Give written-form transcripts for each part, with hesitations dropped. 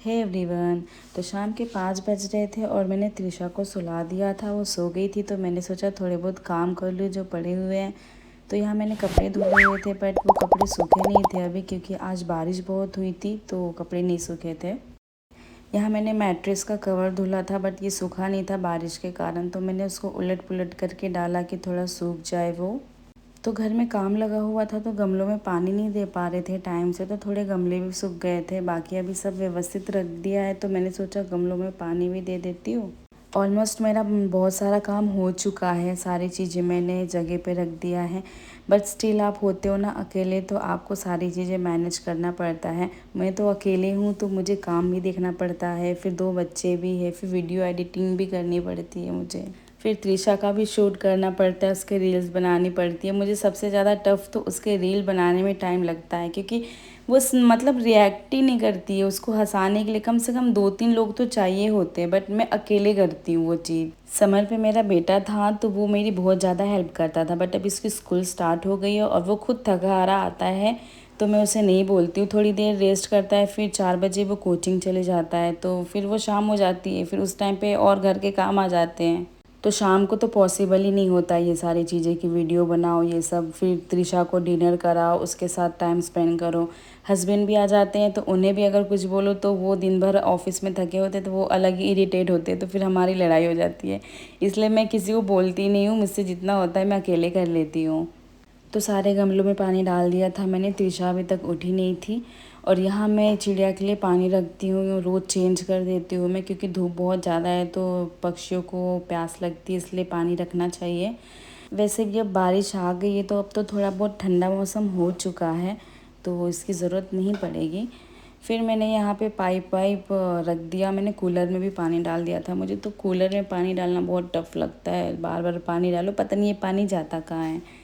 Hey everyone. तो शाम के 5 बज रहे थे और मैंने त्रिशा को सुला दिया था। वो सो गई थी तो मैंने सोचा थोड़े बहुत काम कर लूँ जो पड़े हुए हैं। तो यहाँ मैंने कपड़े धुले हुए थे बट वो कपड़े सूखे नहीं थे अभी, क्योंकि आज बारिश बहुत हुई थी तो कपड़े नहीं सूखे थे। यहाँ मैंने मैट्रेस का कवर धुला था बट ये सूखा नहीं था बारिश के कारण, तो मैंने उसको उलट पुलट करके डाला कि थोड़ा सूख जाए वो। तो घर में काम लगा हुआ था तो गमलों में पानी नहीं दे पा रहे थे टाइम से, तो थोड़े गमले भी सूख गए थे। बाकी अभी सब व्यवस्थित रख दिया है तो मैंने सोचा गमलों में पानी भी दे देती हूँ। ऑलमोस्ट मेरा बहुत सारा काम हो चुका है, सारी चीज़ें मैंने जगह पे रख दिया है। बट स्टिल आप होते हो ना अकेले, तो आपको सारी चीज़ें मैनेज करना पड़ता है। मैं तो अकेले हूँ तो मुझे काम भी देखना पड़ता है, फिर 2 बच्चे भी है, फिर वीडियो एडिटिंग भी करनी पड़ती है मुझे, फिर त्रिशा का भी शूट करना पड़ता है, उसके रील्स बनानी पड़ती है। मुझे सबसे ज़्यादा टफ़ तो उसके रील बनाने में टाइम लगता है, क्योंकि वो मतलब रिएक्ट ही नहीं करती है। उसको हंसाने के लिए कम से कम 2-3 लोग तो चाहिए होते हैं, बट मैं अकेले करती हूँ वो चीज़। समर पे मेरा बेटा था तो वो मेरी बहुत ज़्यादा हेल्प करता था, बट अब इसकी स्कूल स्टार्ट हो गई है और वो खुद थका हारा आता है तो मैं उसे नहीं बोलती हूँ। थोड़ी देर रेस्ट करता है, फिर 4 बजे वो कोचिंग चले जाता है, तो फिर वो शाम हो जाती है, फिर उस टाइम पे और घर के काम आ जाते हैं। तो शाम को तो पॉसिबल ही नहीं होता ये सारी चीज़ें कि वीडियो बनाओ ये सब, फिर त्रिशा को डिनर कराओ, उसके साथ टाइम स्पेंड करो। हस्बैंड भी आ जाते हैं तो उन्हें भी अगर कुछ बोलो तो वो दिन भर ऑफिस में थके होते तो वो अलग ही इरिटेट होते हैं, तो फिर हमारी लड़ाई हो जाती है। इसलिए मैं किसी को बोलती नहीं हूँ, मुझसे जितना होता है मैं अकेले कर लेती हूँ। तो सारे गमलों में पानी डाल दिया था मैंने। त्रिशा अभी तक उठी नहीं थी। और यहाँ मैं चिड़िया के लिए पानी रखती हूँ, रोज़ चेंज कर देती हूँ मैं, क्योंकि धूप बहुत ज़्यादा है तो पक्षियों को प्यास लगती है, इसलिए पानी रखना चाहिए। वैसे भी अब बारिश आ गई है तो अब तो थोड़ा बहुत ठंडा मौसम हो चुका है तो इसकी ज़रूरत नहीं पड़ेगी। फिर मैंने यहाँ पे पाइप वाइप रख दिया। मैंने कूलर में भी पानी डाल दिया था। मुझे तो कूलर में पानी डालना बहुत टफ लगता है, बार बार पानी डालो, पता नहीं ये पानी जाता कहाँ है।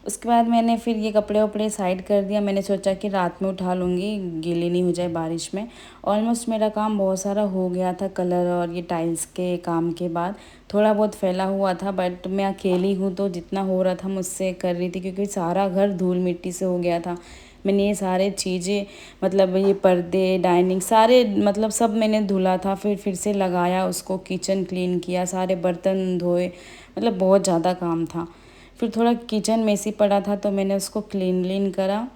उसके बाद मैंने फिर ये कपड़े वपड़े साइड कर दिया। मैंने सोचा कि रात में उठा लूँगी, गीली नहीं हो जाए बारिश में। ऑलमोस्ट मेरा काम बहुत सारा हो गया था कलर और ये टाइल्स के काम के बाद। थोड़ा बहुत फैला हुआ था बट मैं अकेली हूँ तो जितना हो रहा था मुझसे कर रही थी, क्योंकि सारा घर धूल मिट्टी से हो गया था। मैंने ये सारे चीज़ें मतलब ये पर्दे डाइनिंग सारे मतलब सब मैंने धुला था, फिर से लगाया उसको, किचन क्लीन किया, सारे बर्तन धोए, मतलब बहुत ज़्यादा काम था। फिर थोड़ा किचन मेसी पड़ा था तो मैंने उसको क्लीन करा।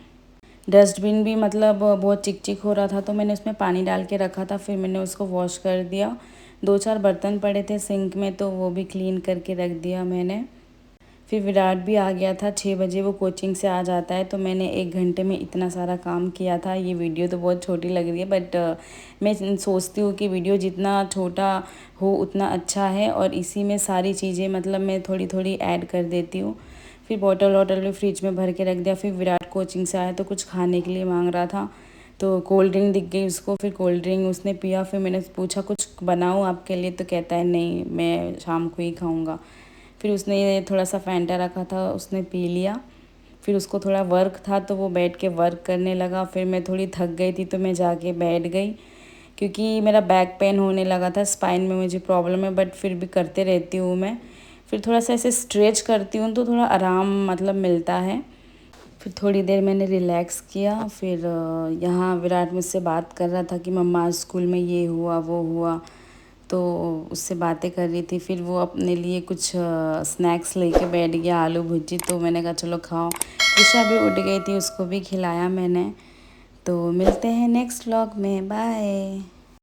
डस्टबिन भी मतलब बहुत चिक चिक हो रहा था तो मैंने उसमें पानी डाल के रखा था, फिर मैंने उसको वॉश कर दिया। 2-4 बर्तन पड़े थे सिंक में तो वो भी क्लीन करके रख दिया मैंने। फिर विराट भी आ गया था, 6 बजे वो कोचिंग से आ जाता है, तो मैंने 1 घंटे में इतना सारा काम किया था। ये वीडियो तो बहुत छोटी लग रही है बट मैं सोचती हूँ कि वीडियो जितना छोटा हो उतना अच्छा है, और इसी में सारी चीज़ें मतलब मैं थोड़ी थोड़ी ऐड कर देती हूँ। फिर बॉटल वॉटल भी फ्रिज में भर के रख दिया। फिर विराट कोचिंग से आया तो कुछ खाने के लिए मांग रहा था तो कोल्ड ड्रिंक दिख गई उसको, फिर कोल्ड ड्रिंक उसने पिया। फिर मैंने पूछा कुछ बनाऊँ आपके लिए, तो कहता है नहीं मैं शाम को ही खाऊँगा। फिर उसने ये थोड़ा सा फैंटा रखा था उसने पी लिया। फिर उसको थोड़ा वर्क था तो वो बैठ के वर्क करने लगा। फिर मैं थोड़ी थक गई थी तो मैं जाके बैठ गई, क्योंकि मेरा बैक पेन होने लगा था, स्पाइन में मुझे प्रॉब्लम है, बट फिर भी करते रहती हूँ मैं। फिर थोड़ा सा ऐसे स्ट्रेच करती हूँ तो थोड़ा आराम मतलब मिलता है। फिर थोड़ी देर मैंने रिलैक्स किया। फिर यहाँ विराट मुझसे बात कर रहा था कि मम्मा आज स्कूल में ये हुआ वो हुआ, तो उससे बातें कर रही थी। फिर वो अपने लिए कुछ स्नैक्स लेके बैठ गया, आलू भुजी, तो मैंने कहा चलो खाओ। ईशा भी उठ गई थी, उसको भी खिलाया मैंने। तो मिलते हैं नेक्स्ट व्लॉग में, बाय।